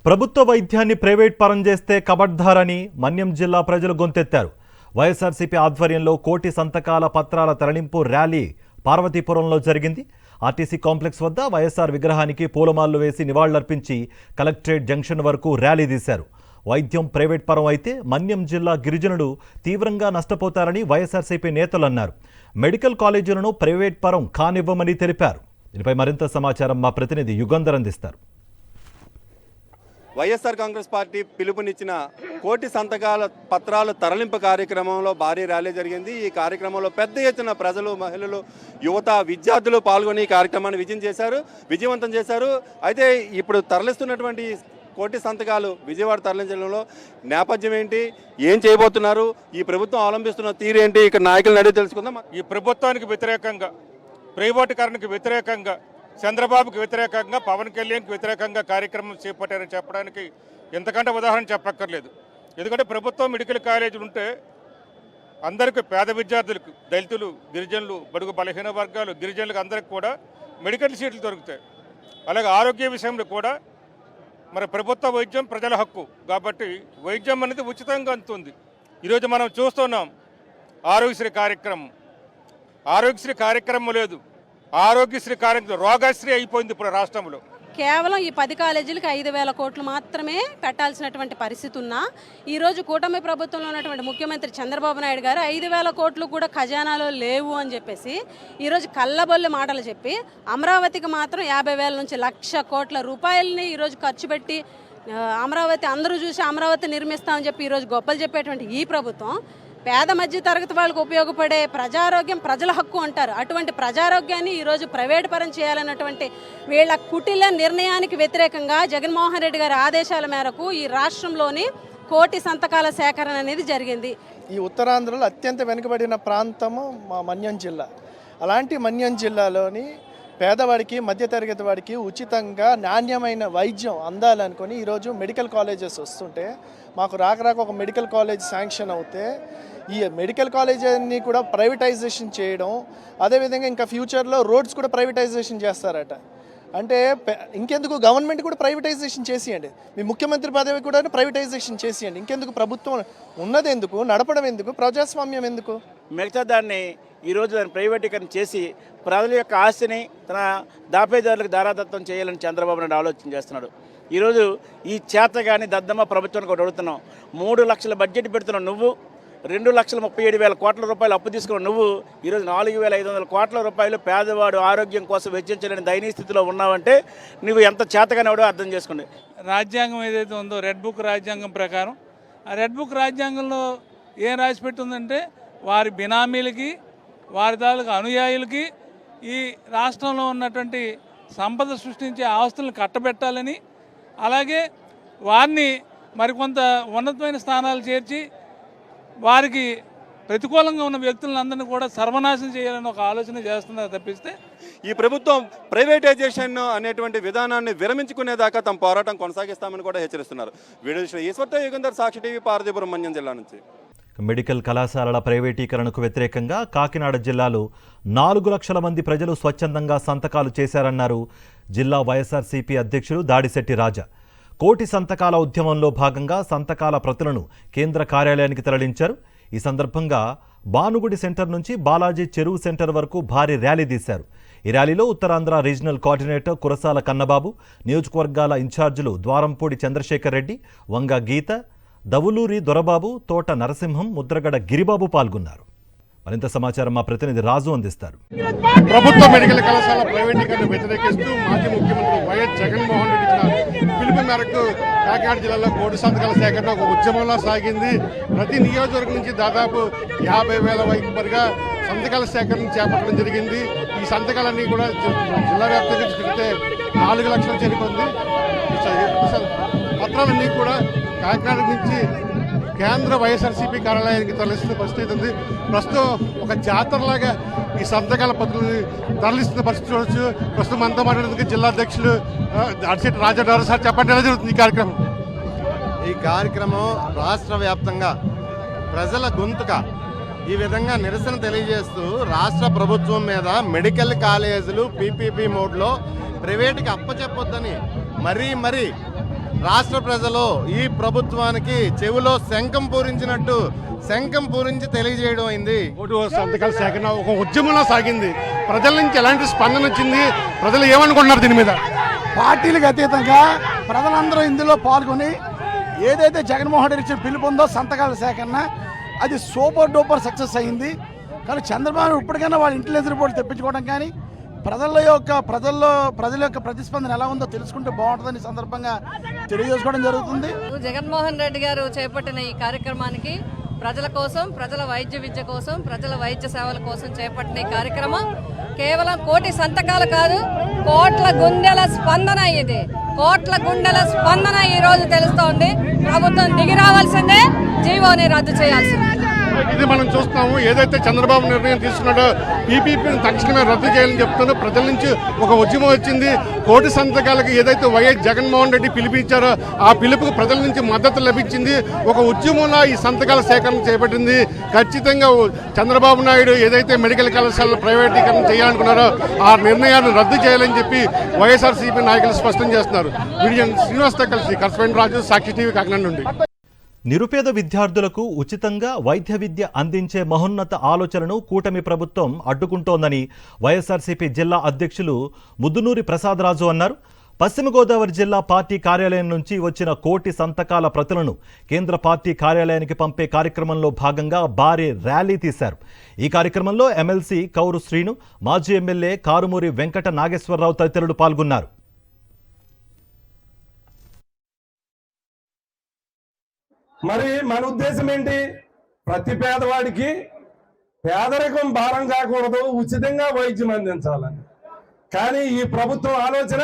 ప్రభుత్వ వైద్యాన్ని ప్రైవేట్ పరం చేస్తే కబడ్దారని మన్యం జిల్లా ప్రజలు గొంతెత్తారు. వైఎస్ఆర్సీపీ ఆధ్వర్యంలో కోటి సంతకాల పత్రాల తరలింపు ర్యాలీ పార్వతీపురంలో జరిగింది. ఆర్టీసీ కాంప్లెక్స్ వద్ద వైఎస్ఆర్ విగ్రహానికి పూలమాలలు వేసి నివాళులర్పించి కలెక్టరేట్ జంక్షన్ వరకు ర్యాలీ తీశారు. వైద్యం ప్రైవేట్ పరం అయితే మన్యం జిల్లా గిరిజనులు తీవ్రంగా నష్టపోతారని వైఎస్ఆర్సీపీ నేతలు అన్నారు. మెడికల్ కాలేజీలను ప్రైవేట్ పరం కానివ్వమని తెలిపారు. దీనిపై మరింత సమాచారం మా ప్రతినిధి యుగంధర్ అందిస్తారు. వైఎస్ఆర్ కాంగ్రెస్ పార్టీ పిలుపునిచ్చిన కోటి సంతకాల పత్రాల తరలింపు కార్యక్రమంలో భారీ ర్యాలీ జరిగింది. ఈ కార్యక్రమంలో పెద్ద ఎత్తున ప్రజలు, మహిళలు, యువత, విద్యార్థులు పాల్గొని ఈ కార్యక్రమాన్ని విజయవంతం చేశారు. అయితే ఇప్పుడు తరలిస్తున్నటువంటి కోటి సంతకాలు విజయవాడ తరలించడంలో నేపథ్యం ఏంటి, ఏం చేయబోతున్నారు, ఈ ప్రభుత్వం అవలంబిస్తున్న తీరేంటి, ఇక్కడ నాయకులను అడిగి తెలుసుకుందాం. ఈ ప్రభుత్వానికి వ్యతిరేకంగా, ప్రైవేటీకరణకు వ్యతిరేకంగా, చంద్రబాబుకి వ్యతిరేకంగా, పవన్ కళ్యాణ్కి వ్యతిరేకంగా కార్యక్రమం చేపట్టారని చెప్పడానికి ఎంతకంటే ఉదాహరణ చెప్పక్కర్లేదు. ఎందుకంటే ప్రభుత్వం మెడికల్ కాలేజీలు ఉంటే అందరికీ, పేద విద్యార్థులకు, దళితులు, గిరిజనులు, బడుగు బలహీన వర్గాలు, గిరిజనులకు అందరికి కూడా మెడికల్ సీట్లు దొరుకుతాయి. అలాగే ఆరోగ్య విషయంలో కూడా మరి ప్రభుత్వ వైద్యం ప్రజల హక్కు కాబట్టి వైద్యం అనేది ఉచితంగా అందుతుంది. ఈరోజు మనం చూస్తున్నాం ఆరోగ్యశ్రీ కార్యక్రమం లేదు. ఆరోగ్యశ్రీ కార్యక్రమం రోగశ్రీ అయిపోయింది ఇప్పుడు రాష్ట్రంలో. కేవలం ఈ 10 కాలేజీలకు 5,000 కోట్లు మాత్రమే పెట్టాల్సినటువంటి పరిస్థితి ఉన్నా ఈరోజు కూటమి ప్రభుత్వంలో ఉన్నటువంటి ముఖ్యమంత్రి చంద్రబాబు నాయుడు గారు 5,000 కోట్లు కూడా ఖజానాలో లేవు అని చెప్పేసి ఈరోజు కళ్ళబొల్లి మాటలు చెప్పి అమరావతికి మాత్రం 50,000 నుంచి 1,00,000 కోట్ల రూపాయలని ఈరోజు ఖర్చు పెట్టి అమరావతి అందరూ చూసి అమరావతి నిర్మిస్తామని చెప్పి ఈరోజు గొప్పలు చెప్పేటువంటి ఈ ప్రభుత్వం పేద మధ్య తరగతి వాళ్ళకు ఉపయోగపడే ప్రజారోగ్యం ప్రజల హక్కు అంటారు. అటువంటి ప్రజారోగ్యాన్ని ఈరోజు ప్రైవేట్ పరం చేయాలన్నటువంటి వీళ్ళ కుటిల నిర్ణయానికి వ్యతిరేకంగా జగన్మోహన్ రెడ్డి గారి ఆదేశాల మేరకు ఈ రాష్ట్రంలోని కోటి సంతకాల సేకరణ అనేది జరిగింది. ఈ ఉత్తరాంధ్రలో అత్యంత వెనుకబడిన ప్రాంతము మా మన్యం జిల్లా. అలాంటి మన్యం జిల్లాలోని పేదవాడికి, మధ్యతరగతి వాడికి ఉచితంగా నాణ్యమైన వైద్యం అందాలనుకొని ఈరోజు మెడికల్ కాలేజెస్ వస్తుంటే మాకు రాక ఒక మెడికల్ కాలేజ్ శాంక్షన్ అవుతే ఈ మెడికల్ కాలేజీని కూడా ప్రైవేటైజేషన్ చేయడం, అదేవిధంగా ఇంకా ఫ్యూచర్లో రోడ్స్ కూడా ప్రైవేటైజేషన్ చేస్తారట. అంటే ఇంకెందుకు గవర్నమెంట్ కూడా ప్రైవేటైజేషన్ చేసేయండి, మీ ముఖ్యమంత్రి పదవి కూడా ప్రైవేటైజేషన్ చేసేయండి. ఇంకెందుకు ప్రభుత్వం ఉన్నది ఎందుకు, నడపడం ఎందుకు, ప్రజాస్వామ్యం ఎందుకు? మిగతా దాన్ని ఈరోజు దాన్ని ప్రైవేటీకరణ చేసి ప్రజల యొక్క ఆస్తిని తన దాపేదారులకు దారాదత్తం చేయాలని చంద్రబాబు నాయుడు ఆలోచన చేస్తున్నాడు. ఈరోజు ఈ చేత కానీ దద్దమ్మ ప్రభుత్వానికి ఒకటి అడుగుతున్నాం. 3 లక్షల బడ్జెట్ పెడుతున్నావు నువ్వు, 2,37,000 కోట్ల రూపాయలు అప్పు తీసుకున్నావు నువ్వు. ఈరోజు 4,500 కోట్ల రూపాయలు పేదవాడు ఆరోగ్యం కోసం వెచ్చించలేని దయనీయ స్థితిలో ఉన్నావంటే నువ్వు ఎంత చేతగానేవాడో అర్థం చేసుకోండి. రాజ్యాంగం ఏదైతే ఉందో రెడ్ బుక్ రాజ్యాంగం ప్రకారం, ఆ రెడ్ బుక్ రాజ్యాంగంలో ఏం రాసి పెట్టుందంటే వారి బినామీలకి, వారి తాలూకు అనుయాయులకి ఈ రాష్ట్రంలో ఉన్నటువంటి సంపద సృష్టించే ఆస్తులను కట్టబెట్టాలని, అలాగే వారిని మరికొంత ఉన్నతమైన స్థానాలు చేర్చి వారికి ప్రతికూలంగా ఉన్న వ్యక్తులందరినీ కూడా సర్వనాశనం చేయాలని ఒక ఆలోచన చేస్తున్నారు తప్పిస్తే ఈ ప్రభుత్వం ప్రైవేటైజేషన్ అనేటువంటి విధానాన్ని విరమించుకునేదాకా తమ పోరాటం కొనసాగిస్తామని కూడా హెచ్చరిస్తున్నారు. వీడియో ఈశ్వర్తో యుగంధర్, సాక్షి టీవీ, పార్వతీపురం, మన్యం జిల్లా నుంచి. మెడికల్ కళాశాలల ప్రైవేటీకరణకు వ్యతిరేకంగా కాకినాడ జిల్లాలో 4 లక్షల మంది ప్రజలు స్వచ్ఛందంగా సంతకాలు చేశారన్నారు జిల్లా వైఎస్ఆర్సీపీ అధ్యక్షుడు దాడిశెట్టి రాజా. కోటి సంతకాల ఉద్యమంలో భాగంగా సంతకాల ప్రతులను కేంద్ర కార్యాలయానికి తరలించారు. ఈ సందర్భంగా భానుగుడి సెంటర్ నుంచి బాలాజీ చెరువు సెంటర్ వరకు భారీ ర్యాలీ తీశారు. ఈ ర్యాలీలో ఉత్తరాంధ్ర రీజనల్ కోఆర్డినేటర్ కురసాల కన్నబాబు, నియోజకవర్గాల ఇన్ఛార్జీలు ద్వారంపూడి చంద్రశేఖర్ రెడ్డి, వంగ గీత, దవులూరి దొరబాబు, తోట నరసింహం, ముద్రగడ గిరిబాబు పాల్గొన్నారు. మరింత సమాచారం మా ప్రతినిధి రాజు అందిస్తారు. ప్రభుత్వ మెడికల్ కళాశాల ప్రైవేటీకరణ వ్యతిరేకిస్తూ మాజీ ముఖ్యమంత్రి వైఎస్ జగన్మోహన్ రెడ్డి ఇచ్చిన పిలుపు మేరకు కాకినాడ జిల్లాలో కోటి సంతకాల సేకరణ ఒక ఉద్యమంలో సాగింది. ప్రతి నియోజకవర్గం నుంచి దాదాపు 50,000 పైగా సంతకాల సేకరణ చేపట్టడం జరిగింది. ఈ సంతకాలన్నీ కూడా జిల్లా వ్యాప్తంగా చూస్తే 4 లక్షల చేరుకుంది. పత్రాలన్నీ కూడా కాకినాడ నుంచి కేంద్ర వైఎస్ఆర్సీపీ కార్యాలయానికి తరలిస్తున్న పరిస్థితి ఉంది. ప్రస్తుతం ఒక జాతరలాగా ఈ సంతకాల పత్రాలని తరలిస్తున్న పరిస్థితి చూడవచ్చు. ప్రస్తుతం మనతో మాట్లాడేందుకు జిల్లా అధ్యక్షులు దాడిశెట్టి రాజా. సార్ చెప్పండి, ఎలా జరుగుతుంది ఈ కార్యక్రమం? ఈ కార్యక్రమం రాష్ట్ర వ్యాప్తంగా ప్రజల గొంతుగా ఈ విధంగా నిరసన తెలియజేస్తూ రాష్ట్ర ప్రభుత్వం మీద మెడికల్ కాలేజీలు పీపీపీ మోడ్లో ప్రైవేట్కి అప్పచెప్పొద్దని మరీ రాష్ట్ర ప్రజలు ఈ ప్రభుత్వానికి చెవిలో శంఖం పూరించినట్టు శంఖం పూరించి తెలియజేయడం అయింది. కోటి సంతకాల సేకరణ ఒక ఉద్యమంలో సాగింది. ప్రజల నుంచి ఎలాంటి స్పందన వచ్చింది? ప్రజలు ఏమనుకుంటున్నారు దీని మీద? పార్టీలకు అతీతంగా ప్రజలందరూ ఇందులో పాల్గొని ఏదైతే జగన్మోహన్ రెడ్డి ఇచ్చిన పిలుపు ఉందో సంతకాల సేకరణ అది సూపర్ డూపర్ సక్సెస్ అయింది. కానీ చంద్రబాబు ఇప్పటికైనా వాళ్ళ ఇంటెలిజెన్స్ రిపోర్ట్ తెప్పించుకోవడం కానీ ప్రజల యొక్క ప్రతిస్పందన ఎలా ఉందో తెలుసుకుంటే బాగుంటుందని సందర్భంగా తెలియజేసుకోవడం జరుగుతుంది. జగన్మోహన్ రెడ్డి గారు చేపట్టిన ఈ కార్యక్రమానికి ప్రజల కోసం, ప్రజల వైద్య విద్య కోసం, ప్రజల వైద్య సేవల కోసం చేపట్టిన ఈ కార్యక్రమం కేవలం కోటి సంతకాలు కాదు, కోట్ల గుండెల స్పందన. ఇది కోట్ల గుండెల స్పందన ఈ రోజు తెలుస్తోంది. ప్రభుత్వం దిగి రావాల్సిందే, జీవోని రద్దు చేయాల్సిందే. ఇది మనం చూస్తున్నాము. ఏదైతే చంద్రబాబు నిర్ణయం తీసుకున్నాడో పీపీపీని తక్షణమే రద్దు చేయాలని చెప్తున్నారో ప్రజల నుంచి ఒక ఉద్యమం వచ్చింది. కోటి సంతకాలకు ఏదైతే వైఎస్ జగన్మోహన్ రెడ్డి పిలిపించారో ఆ పిలుపుకు ప్రజల నుంచి మద్దతు లభించింది. ఒక ఉద్యమంలో ఈ సంతకాల సేకరణ చేపట్టింది. ఖచ్చితంగా చంద్రబాబు నాయుడు ఏదైతే మెడికల్ కళాశాలలు ప్రైవేటీకరణ చేయాలనుకున్నారో ఆ నిర్ణయాన్ని రద్దు చేయాలని చెప్పి వైఎస్ఆర్సీపీ నాయకులు స్పష్టం చేస్తున్నారు. వీడియో శ్రీనివాస్తో కలిసి కరస్పాండెంట్ రాజు, సాక్షి టీవీ, కాకినాడ నుండి. నిరుపేద విద్యార్థులకు ఉచితంగా వైద్య విద్య అందించే మహోన్నత ఆలోచనను కూటమి ప్రభుత్వం అడ్డుకుంటోందని వైఎస్ఆర్సీపీ జిల్లా అధ్యక్షులు ముద్దునూరి ప్రసాదరాజు అన్నారు. పశ్చిమ గోదావరి జిల్లా పార్టీ కార్యాలయం నుంచి వచ్చిన కోటి సంతకాల ప్రతులను కేంద్ర పార్టీ కార్యాలయానికి పంపే కార్యక్రమంలో భాగంగా భారీ ర్యాలీ తీశారు. ఈ కార్యక్రమంలో ఎమ్మెల్సీ కౌరు శ్రీను, మాజీ ఎమ్మెల్యే కారుమూరి వెంకట నాగేశ్వరరావు తదితరులు పాల్గొన్నారు. మరి మన ఉద్దేశం ఏంటి? ప్రతి పేదవాడికి పేదరికం భారం కాకూడదు, ఉచితంగా వైద్యం అందించాలని. కానీ ఈ ప్రభుత్వం ఆలోచన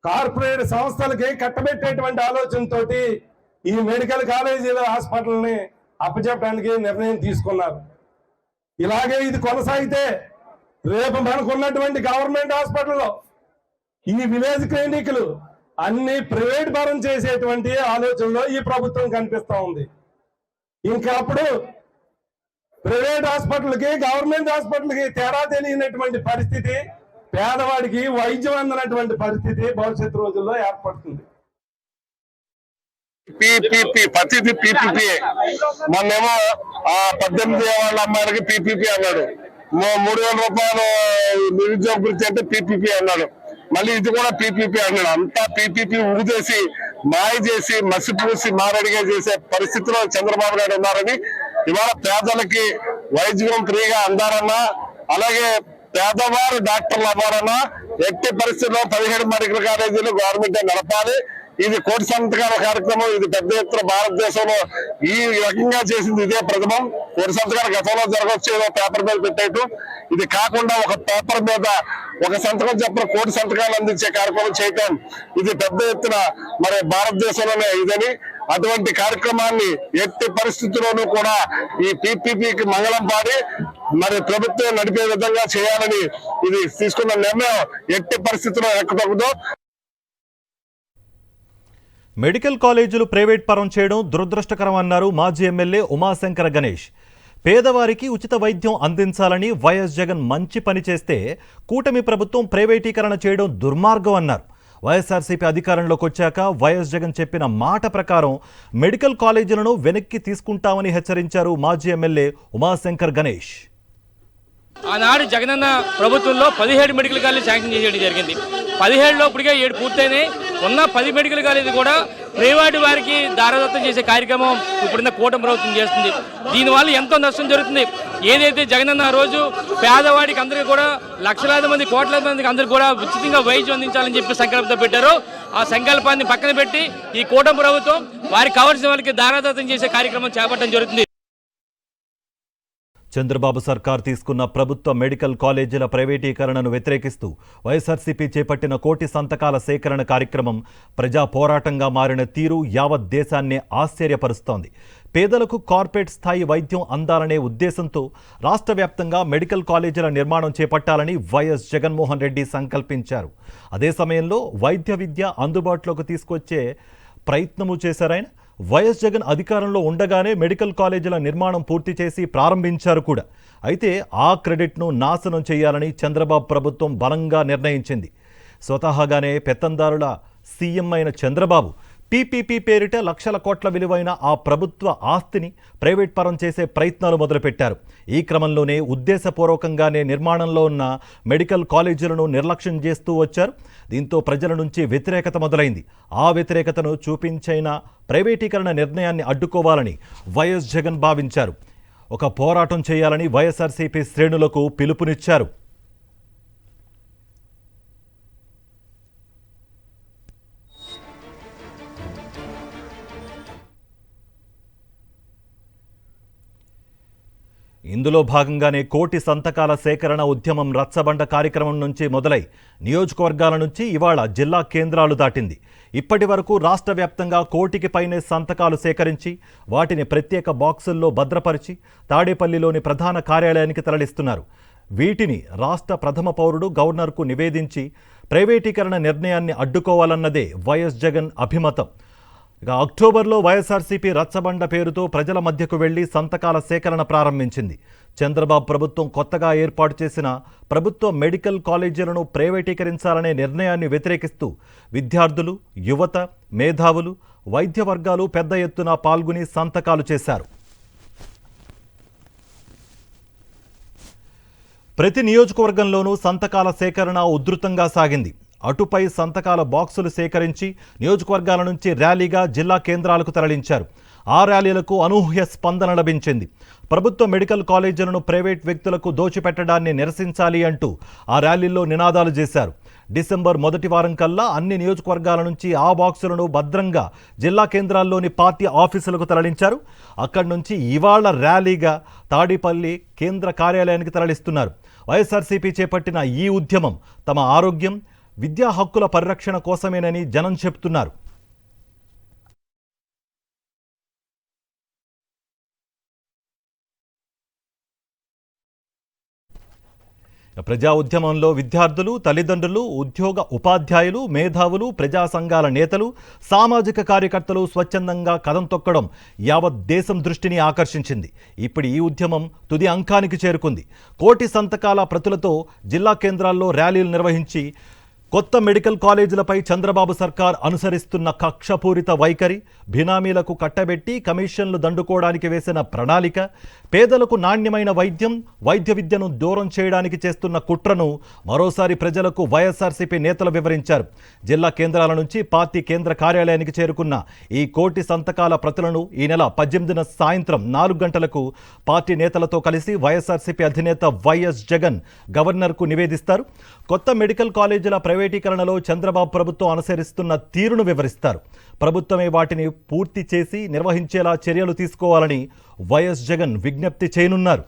కార్పొరేట్ సంస్థలకి కట్టబెట్టేటువంటి ఆలోచనతో ఈ మెడికల్ కాలేజీల హాస్పిటల్ని అప్పచెప్పడానికి నిర్ణయం తీసుకున్నారు. ఇలాగే ఇది కొనసాగితే రేపు మనకున్నటువంటి గవర్నమెంట్ హాస్పిటల్లో ఈ విలేజ్ క్లినిక్లు అన్ని ప్రైవేట్ పరం చేసేటువంటి ఆలోచనలో ఈ ప్రభుత్వం కనిపిస్తా ఉంది. ఇంకా అప్పుడు ప్రైవేట్ హాస్పిటల్కి, గవర్నమెంట్ హాస్పిటల్కి తేడా తెలియనటువంటి పరిస్థితి, పేదవాడికి వైద్యం అందనటువంటి పరిస్థితి భవిష్యత్తు రోజుల్లో ఏర్పడుతుంది. ప్రతిదీ పీపీపీ. మొన్నేమో 18 ఏళ్ళ అమ్మాయిలకి పీపీపీ అన్నాడు. 3,000 రూపాయలు నిరుద్యోగ వృత్తి అంటే పీపీపీ అన్నాడు. మళ్ళీ ఇది కూడా పీపీపీ అన్నాడు. అంతా పీపీపీ ఊదేసి మాయ చేసి మసిపూసి మారడిగా చేసే పరిస్థితిలో చంద్రబాబు నాయుడు ఉన్నారని, ఇవాళ పేదలకి వైద్యం ఫ్రీగా అందారన్నా, అలాగే పేదవారు డాక్టర్లు అవ్వాలన్నా ఎట్టి పరిస్థితుల్లో 17 మెడికల్ కాలేజీలు గవర్నమెంట్ నడపాలి. ఇది కోటి సంతకాల కార్యక్రమం. ఇది పెద్ద ఎత్తున భారతదేశంలో ఈ రకంగా చేసింది ఇదే ప్రథమం. కోటి సంతకాలు గతంలో జరగవచ్చు, ఏదో పేపర్ మీద పెట్టేట్టు. ఇది కాకుండా ఒక పేపర్ మీద ఒక సంతకం చెప్పిన కోటి సంతకాలు అందించే కార్యక్రమం చేయటం ఇది పెద్ద ఎత్తున మరి భారతదేశంలోనే ఇదని, అటువంటి కార్యక్రమాన్ని ఎట్టి పరిస్థితుల్లోనూ కూడా ఈ పీపీపీకి మంగళం పాడి మరి ప్రభుత్వం నడిపే విధంగా చేయాలని ఇది తీసుకున్న నిర్ణయం ఎట్టి పరిస్థితుల్లో ఎక్కకూడదు. మెడికల్ కాలేజీలు ప్రైవేట్ పరం చేయడం దురదృష్టకరం అన్నారు మాజీ ఎమ్మెల్యే ఉమాశంకర గణేష్. పేదవారికి ఉచిత వైద్యం అందించాలని వైఎస్ జగన్ మంచి పని చేస్తే కూటమి ప్రభుత్వం ప్రైవేటీకరణ చేయడం దుర్మార్గం అన్నారు. వైఎస్ఆర్సీపీ అధికారంలోకి వచ్చాక వైఎస్ జగన్ చెప్పిన మాట ప్రకారం మెడికల్ కాలేజీలను వెనక్కి తీసుకుంటామని హెచ్చరించారు మాజీ ఎమ్మెల్యే ఉమాశంకర్ గణేష్. ఆనాడు జగనన్న ప్రభుత్వంలో 17 మెడికల్ కాలేజీ శాంక్షన్ చేయడం జరిగింది. 17లో ఇప్పటికే 7 పూర్తయినాయి. ఉన్న 10 మెడికల్ కాలేజీ కూడా ప్రైవేటు వారికి దారదత్తం చేసే కార్యక్రమం ఇప్పుడున్న కూటమి ప్రభుత్వం చేస్తుంది. దీనివల్ల ఎంతో నష్టం జరుగుతుంది. ఏదైతే జగనన్న రోజు పేదవాడికి అందరికీ కూడా లక్షలాది మంది, కోట్లాది మందికి అందరికీ కూడా ఉచితంగా వైద్యం అందించాలని చెప్పి సంకల్పంతో పెట్టారో ఆ సంకల్పాన్ని పక్కన పెట్టి ఈ కూటమి ప్రభుత్వం వారికి కావాల్సిన వారికి దారదత్తం చేసే కార్యక్రమం చేపట్టడం జరుగుతుంది. చంద్రబాబు సర్కార్ తీసుకున్న ప్రభుత్వ మెడికల్ కాలేజీల ప్రైవేటీకరణను వ్యతిరేకిస్తూ వైఎస్ఆర్సీపీ చేపట్టిన కోటి సంతకాల సేకరణ కార్యక్రమం ప్రజా పోరాటంగా మారిన తీరు యావత్ దేశాన్నే ఆశ్చర్యపరుస్తోంది. పేదలకు కార్పొరేట్ స్థాయి వైద్యం అందాలనే ఉద్దేశంతో రాష్ట్ర వ్యాప్తంగా మెడికల్ కాలేజీల నిర్మాణం చేపట్టాలని వైఎస్ జగన్మోహన్ రెడ్డి సంకల్పించారు. అదే సమయంలో వైద్య విద్య అందుబాటులోకి తీసుకొచ్చే ప్రయత్నము చేశారాయన. వైఎస్ జగన్ అధికారంలో ఉండగానే మెడికల్ కాలేజీల నిర్మాణం పూర్తి చేసి ప్రారంభించారు కూడా. అయితే ఆ క్రెడిట్ను నాశనం చేయాలని చంద్రబాబు ప్రభుత్వం బలంగా నిర్ణయించింది. స్వతహాగానే పెత్తందారుల సీఎం అయిన చంద్రబాబు పీపీపీ పేరిట లక్షల కోట్ల విలువైన ఆ ప్రభుత్వ ఆస్తిని ప్రైవేట్ పరం చేసే ప్రయత్నాలు మొదలుపెట్టారు. ఈ క్రమంలోనే ఉద్దేశపూర్వకంగానే నిర్మాణంలో ఉన్న మెడికల్ కాలేజీలను నిర్లక్ష్యం చేస్తూ వచ్చారు. దీంతో ప్రజల నుంచి వ్యతిరేకత మొదలైంది. ఆ వ్యతిరేకతను చూపించైనా ప్రైవేటీకరణ నిర్ణయాన్ని అడ్డుకోవాలని వైఎస్ జగన్ భావించారు. ఒక పోరాటం చేయాలని వైఎస్ఆర్సీపీ శ్రేణులకు పిలుపునిచ్చారు. ఇందులో భాగంగానే కోటి సంతకాల సేకరణ ఉద్యమం రచ్చబండ కార్యక్రమం నుంచి మొదలై నియోజకవర్గాల నుంచి ఇవాళ జిల్లా కేంద్రాలు దాటింది. ఇప్పటి వరకు రాష్ట్ర వ్యాప్తంగా 1 కోటికి పైనే సంతకాలు సేకరించి వాటిని ప్రత్యేక బాక్సుల్లో భద్రపరిచి తాడేపల్లిలోని ప్రధాన కార్యాలయానికి తరలిస్తున్నారు. వీటిని రాష్ట్ర ప్రథమ పౌరుడు గవర్నర్కు నివేదించి ప్రైవేటీకరణ నిర్ణయాన్ని అడ్డుకోవాలన్నదే వైఎస్ జగన్ అభిమతం. ఇక అక్టోబర్లో వైఎస్ఆర్సీపీ రచ్చబండ పేరుతో ప్రజల మధ్యకు వెళ్లి సంతకాల సేకరణ ప్రారంభించింది. చంద్రబాబు ప్రభుత్వం కొత్తగా ఏర్పాటు చేసిన ప్రభుత్వ మెడికల్ కాలేజీలను ప్రైవేటీకరించాలనే నిర్ణయాన్ని వ్యతిరేకిస్తూ విద్యార్థులు, యువత, మేధావులు, వైద్య వర్గాలు పెద్ద ఎత్తున పాల్గొని సంతకాలు చేశారు. ప్రతి నియోజకవర్గంలోనూ సంతకాల సేకరణ ఉధృతంగా సాగింది. అటుపై సంతకాల బాక్సులు సేకరించి నియోజకవర్గాల నుంచి ర్యాలీగా జిల్లా కేంద్రాలకు తరలించారు. ఆ ర్యాలీలకు అనూహ్య స్పందన లభించింది. ప్రభుత్వ మెడికల్ కాలేజీలను ప్రైవేట్ వ్యక్తులకు దోచిపెట్టడాన్ని నిరసించాలి అంటూ ఆ ర్యాలీల్లో నినాదాలు చేశారు. డిసెంబర్ మొదటి వారం కల్లా అన్ని నియోజకవర్గాల నుంచి ఆ బాక్సులను భద్రంగా జిల్లా కేంద్రాల్లోని పార్టీ ఆఫీసులకు తరలించారు. అక్కడి నుంచి ఇవాళ ర్యాలీగా తాడేపల్లి కేంద్ర కార్యాలయానికి తరలిస్తున్నారు. వైఎస్ఆర్సీపీ చేపట్టిన ఈ ఉద్యమం తమ ఆరోగ్యం, విద్యా హక్కుల పరిరక్షణ కోసమేనని జనం చెప్తున్నారు. ప్రజా ఉద్యమంలో విద్యార్థులు, తల్లిదండ్రులు, ఉద్యోగ ఉపాధ్యాయులు, మేధావులు, ప్రజా సంఘాల నేతలు, సామాజిక కార్యకర్తలు స్వచ్ఛందంగా కదం తొక్కడం యావత్ దేశం దృష్టిని ఆకర్షించింది. ఇప్పుడు ఈ ఉద్యమం తుది అంకానికి చేరుకుంది. 1 కోటి సంతకాల ప్రతులతో జిల్లా కేంద్రాల్లో ర్యాలీలు నిర్వహించి కొత్త మెడికల్ కాలేజీలపై చంద్రబాబు సర్కార్ అనుసరిస్తున్న కక్షపూరిత వైఖరి, బినామీలకు కట్టబెట్టి కమిషన్లు దండుకోవడానికి వేసిన ప్రణాళిక, పేదలకు నాణ్యమైన వైద్యం, వైద్య విద్యను దూరం చేయడానికి చేస్తున్న కుట్రను మరోసారి ప్రజలకు వైఎస్ఆర్సీపీ నేతలు వివరించారు. జిల్లా కేంద్రాల నుంచి పార్టీ కేంద్ర కార్యాలయానికి చేరుకున్న ఈ 1 కోటి సంతకాల ప్రతులను ఈ నెల 18న సాయంత్రం 4 గంటలకు పార్టీ నేతలతో కలిసి వైఎస్ఆర్సీపీ అధినేత వైఎస్ జగన్ గవర్నర్కు నివేదిస్తారు. కొత్త మెడికల్ కాలేజీల ప్రైవేటీకరణలో చంద్రబాబు ప్రభుత్వం అనుసరిస్తున్న తీరును వివరిస్తారు. ప్రభుత్వమే వాటిని పూర్తి చేసి నిర్వహించేలా చర్యలు తీసుకోవాలని వైఎస్ జగన్ విజ్ఞప్తి చేయనున్నారు.